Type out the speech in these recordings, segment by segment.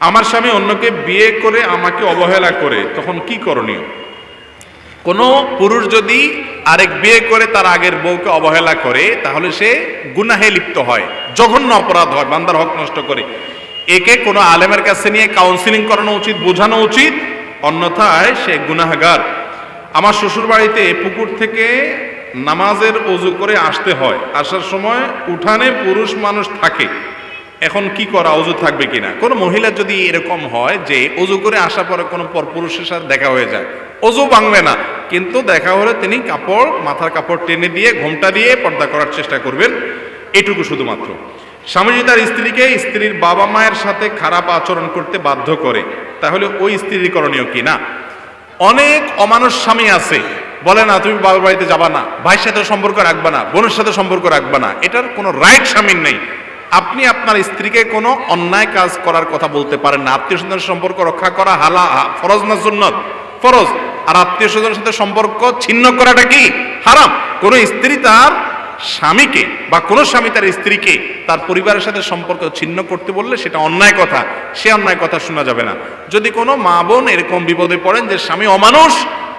আমার স্বামী অন্যকে বিয়ে করে আমাকে অবহেলা করে, তখন কি করণীয়? কোনো পুরুষ যদি আরেক বিয়ে করে তার আগের বউকে অবহেলা করে, তাহলে সে গুনাহে লিপ্ত হয়, জঘন্য অপরাধ হয়, বান্দার হক নষ্ট করে। একে কোনো আলেমের কাছে নিয়ে কাউন্সিলিং করানো উচিত, বোঝানো উচিত, অন্যথায় সে গুনাহগার। আমার শ্বশুর বাড়িতে পুকুর থেকে নামাজের ওযু করে আসতে হয়, আসার সময় উঠানে পুরুষ মানুষ থাকে, এখন কি করা, ওযু থাকবে কিনা? কোনো মহিলা যদি এরকম হয় যে ওযু করে আসার পরে কোনো পরপুরুষের সাথে দেখা হয়ে যায়, ওযু ভাঙবে না, কিন্তু দেখা হলে তিনি কাপড়, মাথার কাপড় টেনে দিয়ে, ঘোমটা দিয়ে পর্দা করার চেষ্টা করবেন, এটুকু শুধুমাত্র। স্বামী যদি তার স্ত্রীকে স্ত্রীর বাবা মায়ের সাথে খারাপ আচরণ করতে বাধ্য করে, তাহলে ওই স্ত্রীর করণীয় কি? না, অনেক অমানুষ স্বামী আছে, বলে না তুমি বাবার বাড়িতে যাবা না, ভাইয়ের সাথে সম্পর্ক রাখবা না, বোনের সাথে সম্পর্ক রাখবা না, এটার কোনো রাইট স্বামীর নেই। আপনি আপনার স্ত্রীকে কোনো অন্যায় কাজ করার কথা বলতে পারেন না। আত্মীয় স্বজনের সম্পর্ক রক্ষা করা ফরজ না সুন্নত? ফরজ। আর আত্মীয় স্বজনের সাথে সম্পর্ক ছিন্ন করাটা কি? হারাম। কোনো স্ত্রী তার স্বামীকে বা কোনো স্বামী তার স্ত্রীকে তার পরিবারের সাথে সম্পর্ক ছিন্ন করতে বললে সেটা অন্যায় কথা, সে অন্যায় কথা শোনা যাবে না। যদি কোনো মা বোন এরকম বিপদে পড়েন যে স্বামী অমানুষ,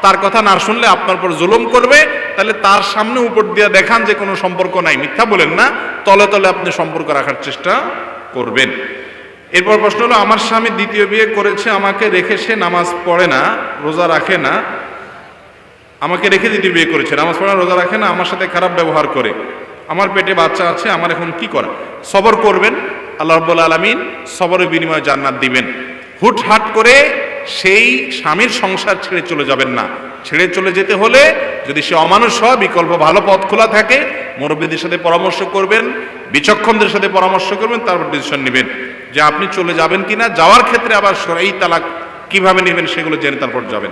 তার কথা না শুনলে আপনার উপর জুলুম করবে, তাহলে তার সামনে উপর দিয়ে দেখান যে কোনো সম্পর্ক নাই, মিথ্যা বলেন না, তলে তলে আপনি সম্পর্ক রাখার চেষ্টা করবেন। এরপর প্রশ্ন হলো, আমার স্বামী দ্বিতীয় বিয়ে করেছে, আমাকে রেখে সে নামাজ পড়ে না, রোজা রাখে না, আমাকে রেখে দ্বিতীয় বিয়ে করেছে, নামাজ পড়ে না, রোজা রাখে না, আমার সাথে খারাপ ব্যবহার করে, আমার পেটে বাচ্চা আছে, আমার এখন কি করা? সবর করবেন, আল্লাহ রাব্বুল আলামিন সবরের বিনিময়ে জান্নাত দিবেন। হুটহাট করে সেই স্বামীর সংসার ছেড়ে চলে যাবেন না। ছেড়ে চলে যেতে হলে যদি সে অমানুষ হয়, বিকল্প ভালো পথ খোলা থাকে, মুরব্বীদের সাথে পরামর্শ করবেন, বিচক্ষণদের সাথে পরামর্শ করবেন, তারপর ডিসিশন নেবেন যে আপনি চলে যাবেন কিনা। যাওয়ার ক্ষেত্রে আবার শরঈ তালাক কিভাবে নেবেন সেগুলো জেনে তারপর যাবেন।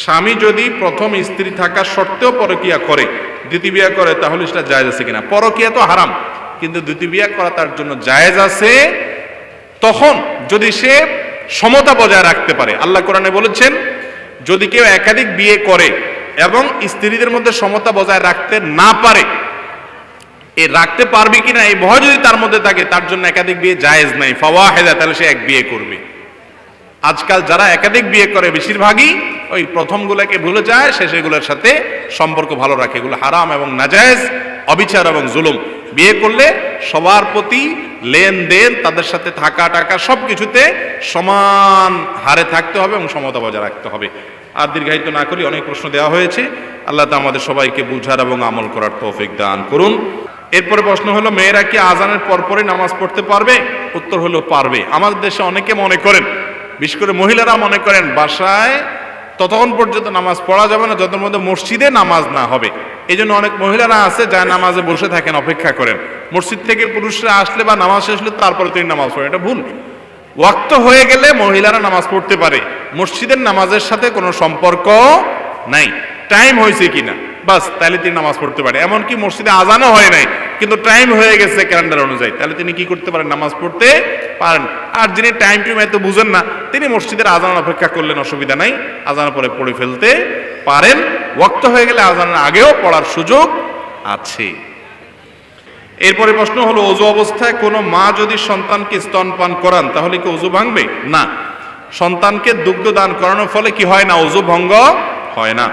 স্বামী যদি প্রথম স্ত্রী থাকা সত্ত্বেও পরকিয়া করে, দ্বিতীয় বিয়ে করে, তাহলে সেটা জায়েজ আছে কিনা? পরকিয়া তো হারাম, কিন্তু দ্বিতীয় বিয়ে করা তার জন্য জায়েজ আছে, তখন যদি সে সমতা বজায় রাখতে পারে। আল্লাহ কোরআনে বলেছেন, যদি কেউ একাধিক বিয়ে করে এবং স্ত্রীদের মধ্যে সমতা বজায় রাখতে না পারে, রাখতে পারবে কিনা এই ভয় যদি তার মধ্যে থাকে, তার জন্য একাধিক বিয়ে জায়েজ নাই, ফাওয়াহিদা, তাহলে সে এক বিয়ে করবে। আজকাল যারা একাধিক বিয়ে করে বেশিরভাগই ওই প্রথমগুলোকে ভুলে যায়, শেষেগুলোর সাথে সম্পর্ক ভালো রাখে। এগুলো হারাম এবং নাজায়েজ, অবিচার এবং জুলুম। বিয়ে করলে সবার প্রতি লেনদেন, তাদের সাথে থাকা টাকা সবকিছুতে সমান হারে থাকতে হবে এবং সমতা বজায় রাখতে হবে। আর দীর্ঘায়িত না করি, অনেক প্রশ্ন দেওয়া হয়েছে। আল্লাহ তা আমাদের সবাইকে বুঝার এবং আমল করার তৌফিক দান করুন। এরপরে প্রশ্ন হলো, মেয়েরা কি আজানের পরপরই নামাজ পড়তে পারবে? উত্তর হলো পারবে। আমাদের দেশে অনেকে মনে করেন, বিশেষ করে মহিলারা মনে করেন, বাসায় ততক্ষণ পর্যন্ত নামাজ পড়া যাবে না যতক্ষণ মধ্যে মসজিদে নামাজ না হবে। এই জন্য অনেক মহিলারা আছে যায় নামাজে বসে থাকেন, অপেক্ষা করেন মসজিদ থেকে পুরুষরা আসলে বা নামাজ শেষ হলে তারপরে তিনি নামাজ পড়েন। এটা ভুল। ওয়াক্ত হয়ে গেলে মহিলারা নামাজ পড়তে পারে, মসজিদের নামাজের সাথে কোনো সম্পর্ক নাই। টাইম হয়েছে কিনা বাস, তাহলে তিনি নামাজ পড়তে পারে। এমনকি মসজিদে আজানও হয় নাই, কিন্তু টাইম হয়ে গেছে ক্যালেন্ডার অনুযায়ী, তাহলে তিনি কি করতে পারেন? নামাজ পড়তে পারেন। আর যিনি টাইম এত বুঝেন না, তিনি মসজিদের আজান অপেক্ষা করলেন, অসুবিধা নাই, আজানের পরে পড়ে ফেলতে পারেন। ওয়াক্ত হয়ে গেলে আজানের আগেও পড়ার সুযোগ আছে। এরপরে প্রশ্ন হলো, ওযু অবস্থায় কোনো মা যদি সন্তানকে স্তনপান করান, তাহলে কি ওযু ভাঙবে? না, সন্তানকে দুগ্ধ দান করানোর ফলে কি হয় না? ওযু ভঙ্গ হয় না।